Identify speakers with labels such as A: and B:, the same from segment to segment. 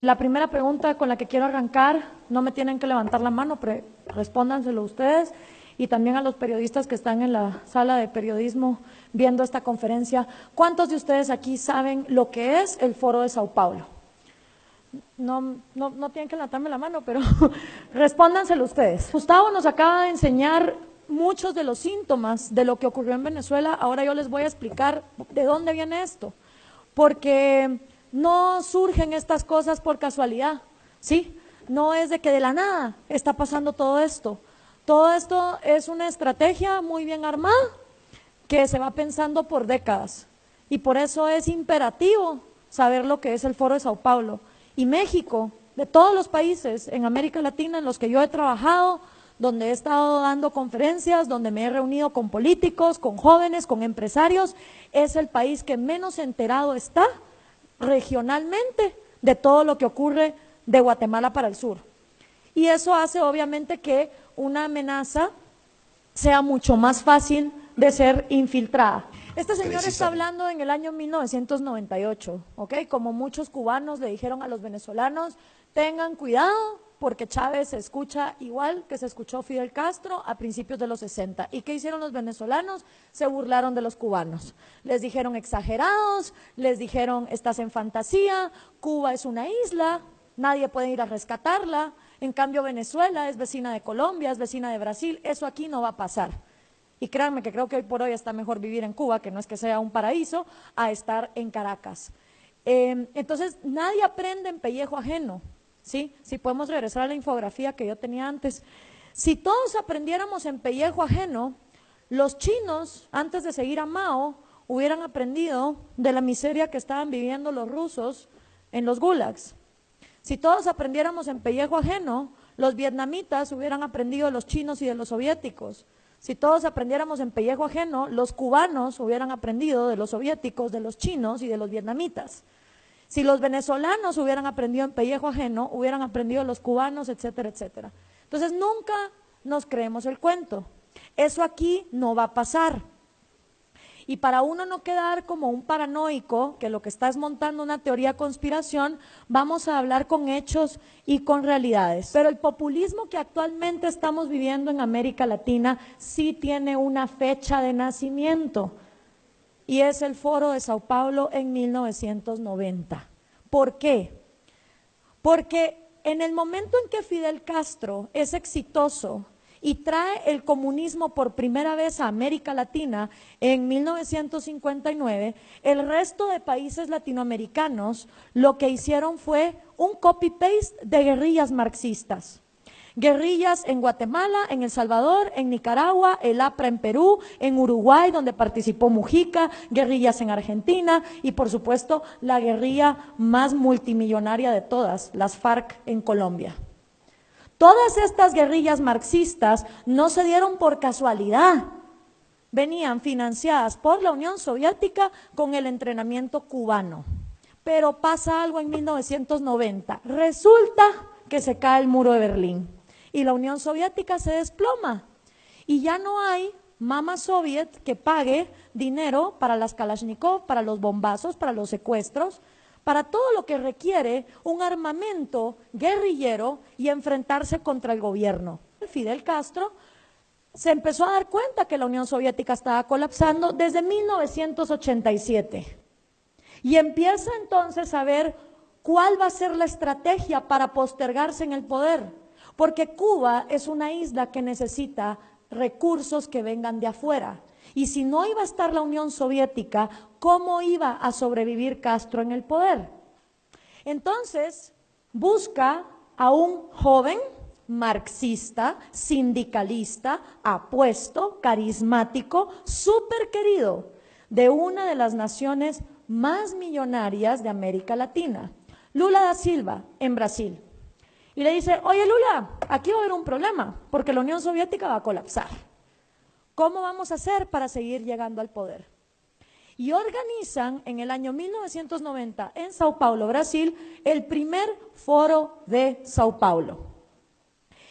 A: La primera pregunta con la que quiero arrancar, no me tienen que levantar la mano, respóndanselo ustedes y también a los periodistas que están en la sala de periodismo viendo esta conferencia. ¿Cuántos de ustedes aquí saben lo que es el Foro de Sao Paulo? No tienen que levantarme la mano, pero respóndanselo ustedes. Gustavo nos acaba de enseñar muchos de los síntomas de lo que ocurrió en Venezuela. Ahora yo les voy a explicar de dónde viene esto, porque no surgen estas cosas por casualidad, ¿sí? No es de que de la nada está pasando todo esto. Todo esto es una estrategia muy bien armada que se va pensando por décadas y por eso es imperativo saber lo que es el Foro de Sao Paulo. Y México, de todos los países en América Latina en los que yo he trabajado, donde he estado dando conferencias, donde me he reunido con políticos, con jóvenes, con empresarios, es el país que menos enterado está regionalmente de todo lo que ocurre de Guatemala para el sur. Y eso hace obviamente que una amenaza sea mucho más fácil de ser infiltrada. Este señor está hablando en el año 1998, ¿ok? Como muchos cubanos le dijeron a los venezolanos, tengan cuidado porque Chávez se escucha igual que se escuchó Fidel Castro a principios de los 60. ¿Y qué hicieron los venezolanos? Se burlaron de los cubanos. Les dijeron exagerados, les dijeron estás en fantasía, Cuba es una isla, nadie puede ir a rescatarla, en cambio Venezuela es vecina de Colombia, es vecina de Brasil, eso aquí no va a pasar. Y créanme que creo que hoy por hoy está mejor vivir en Cuba, que no es que sea un paraíso, a estar en Caracas. Entonces, nadie aprende en pellejo ajeno, ¿sí? Si podemos regresar a la infografía que yo tenía antes. Si todos aprendiéramos en pellejo ajeno, los chinos, antes de seguir a Mao, hubieran aprendido de la miseria que estaban viviendo los rusos en los gulags. Si todos aprendiéramos en pellejo ajeno, los vietnamitas hubieran aprendido de los chinos y de los soviéticos. Si todos aprendiéramos en pellejo ajeno, los cubanos hubieran aprendido de los soviéticos, de los chinos y de los vietnamitas. Si los venezolanos hubieran aprendido en pellejo ajeno, hubieran aprendido de los cubanos, etcétera, etcétera. Entonces nunca nos creemos el cuento. Eso aquí no va a pasar. Y para uno no quedar como un paranoico, que lo que está es montando una teoría de conspiración, vamos a hablar con hechos y con realidades. Pero el populismo que actualmente estamos viviendo en América Latina sí tiene una fecha de nacimiento, y es el Foro de Sao Paulo en 1990. ¿Por qué? Porque en el momento en que Fidel Castro es exitoso y trae el comunismo por primera vez a América Latina en 1959, el resto de países latinoamericanos lo que hicieron fue un copy-paste de guerrillas marxistas. Guerrillas en Guatemala, en El Salvador, en Nicaragua, el APRA en Perú, en Uruguay, donde participó Mujica, guerrillas en Argentina y por supuesto la guerrilla más multimillonaria de todas, las FARC en Colombia. Todas estas guerrillas marxistas no se dieron por casualidad, venían financiadas por la Unión Soviética con el entrenamiento cubano. Pero pasa algo en 1990, resulta que se cae el muro de Berlín y la Unión Soviética se desploma y ya no hay mama soviet que pague dinero para las Kalashnikov, para los bombazos, para los secuestros, para todo lo que requiere un armamento guerrillero y enfrentarse contra el gobierno. Fidel Castro se empezó a dar cuenta que la Unión Soviética estaba colapsando desde 1987 y empieza entonces a ver cuál va a ser la estrategia para postergarse en el poder, porque Cuba es una isla que necesita recursos que vengan de afuera. Y si no iba a estar la Unión Soviética, ¿cómo iba a sobrevivir Castro en el poder? Entonces, busca a un joven marxista, sindicalista, apuesto, carismático, súper querido, de una de las naciones más millonarias de América Latina, Lula da Silva, en Brasil. Y le dice, oye Lula, aquí va a haber un problema, porque la Unión Soviética va a colapsar. ¿Cómo vamos a hacer para seguir llegando al poder? Y organizan en el año 1990 en Sao Paulo, Brasil, el primer foro de Sao Paulo.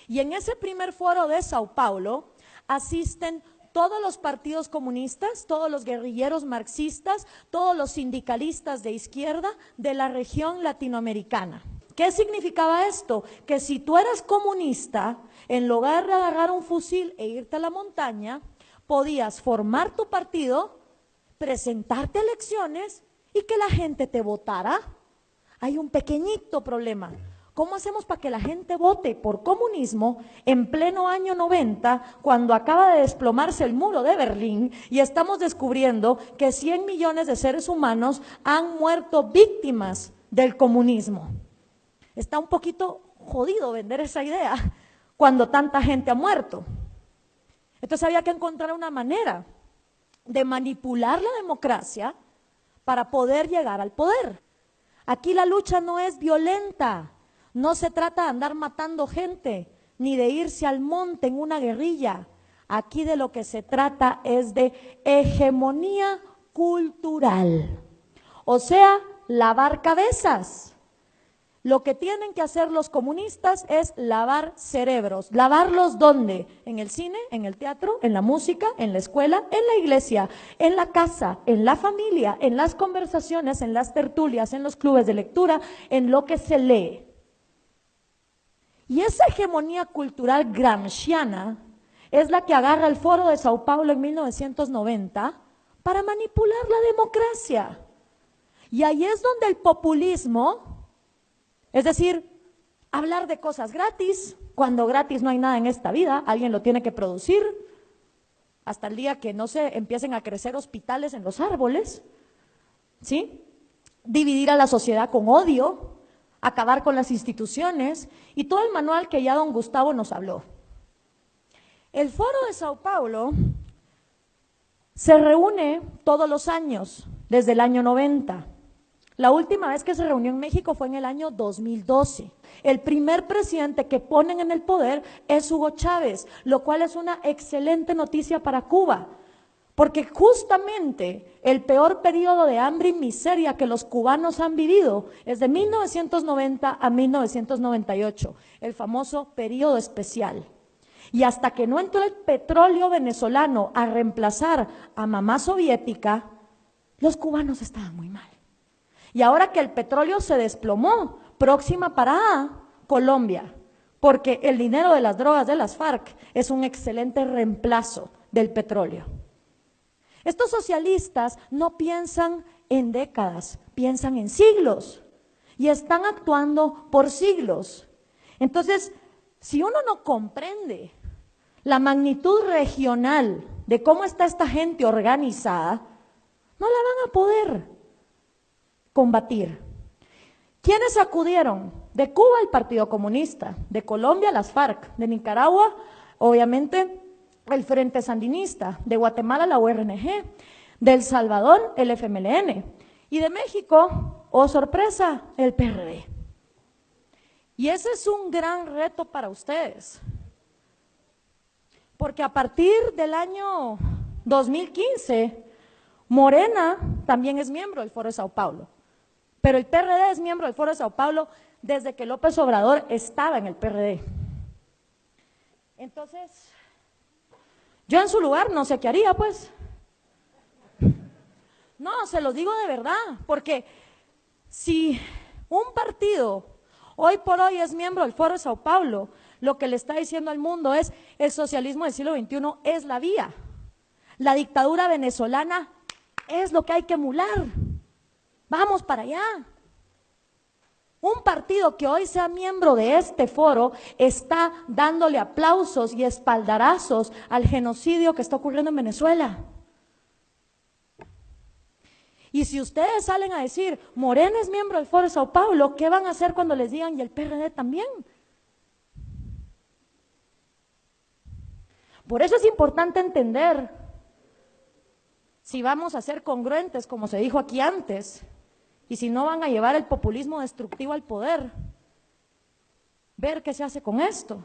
A: Y en ese primer foro de Sao Paulo asisten todos los partidos comunistas, todos los guerrilleros marxistas, todos los sindicalistas de izquierda de la región latinoamericana. ¿Qué significaba esto? Que si tú eras comunista, en lugar de agarrar un fusil e irte a la montaña, podías formar tu partido, presentarte a elecciones y que la gente te votara. Hay un pequeñito problema. ¿Cómo hacemos para que la gente vote por comunismo en pleno año 90, cuando acaba de desplomarse el muro de Berlín y estamos descubriendo que 100 millones de seres humanos han muerto víctimas del comunismo? Está un poquito jodido vender esa idea cuando tanta gente ha muerto. Entonces había que encontrar una manera de manipular la democracia para poder llegar al poder. Aquí la lucha no es violenta, no se trata de andar matando gente, ni de irse al monte en una guerrilla. Aquí de lo que se trata es de hegemonía cultural, o sea, lavar cabezas. Lo que tienen que hacer los comunistas es lavar cerebros. ¿Lavarlos dónde? En el cine, en el teatro, en la música, en la escuela, en la iglesia, en la casa, en la familia, en las conversaciones, en las tertulias, en los clubes de lectura, en lo que se lee. Y esa hegemonía cultural gramsciana es la que agarra el Foro de Sao Paulo en 1990 para manipular la democracia. Y ahí es donde el populismo, es decir, hablar de cosas gratis, cuando gratis no hay nada en esta vida, alguien lo tiene que producir, hasta el día que no se empiecen a crecer hospitales en los árboles, ¿sí? Dividir a la sociedad con odio, acabar con las instituciones y todo el manual que ya don Gustavo nos habló. El Foro de Sao Paulo se reúne todos los años, desde el año 90. La última vez que se reunió en México fue en el año 2012. El primer presidente que ponen en el poder es Hugo Chávez, lo cual es una excelente noticia para Cuba, porque justamente el peor periodo de hambre y miseria que los cubanos han vivido es de 1990 a 1998, el famoso periodo especial. Y hasta que no entró el petróleo venezolano a reemplazar a mamá soviética, los cubanos estaban muy mal. Y ahora que el petróleo se desplomó, próxima parada, Colombia, porque el dinero de las drogas de las FARC es un excelente reemplazo del petróleo. Estos socialistas no piensan en décadas, piensan en siglos y están actuando por siglos. Entonces, si uno no comprende la magnitud regional de cómo está esta gente organizada, no la van a poder combatir. ¿Quiénes acudieron? De Cuba el Partido Comunista, de Colombia las FARC, de Nicaragua obviamente el Frente Sandinista, de Guatemala la URNG, de El Salvador el FMLN y de México, oh sorpresa, el PRD. Y ese es un gran reto para ustedes, porque a partir del año 2015, Morena también es miembro del Foro de Sao Paulo. Pero el PRD es miembro del Foro de Sao Paulo desde que López Obrador estaba en el PRD. Entonces, yo en su lugar no sé qué haría, pues. No, se lo digo de verdad, porque si un partido hoy por hoy es miembro del Foro de Sao Paulo, lo que le está diciendo al mundo es: el socialismo del siglo XXI es la vía. La dictadura venezolana es lo que hay que emular. Vamos para allá. Un partido que hoy sea miembro de este foro está dándole aplausos y espaldarazos al genocidio que está ocurriendo en Venezuela. Y si ustedes salen a decir, Morena es miembro del Foro de Sao Paulo, ¿qué van a hacer cuando les digan y el PRD también? Por eso es importante entender si vamos a ser congruentes, como se dijo aquí antes, y si no van a llevar el populismo destructivo al poder, ver qué se hace con esto.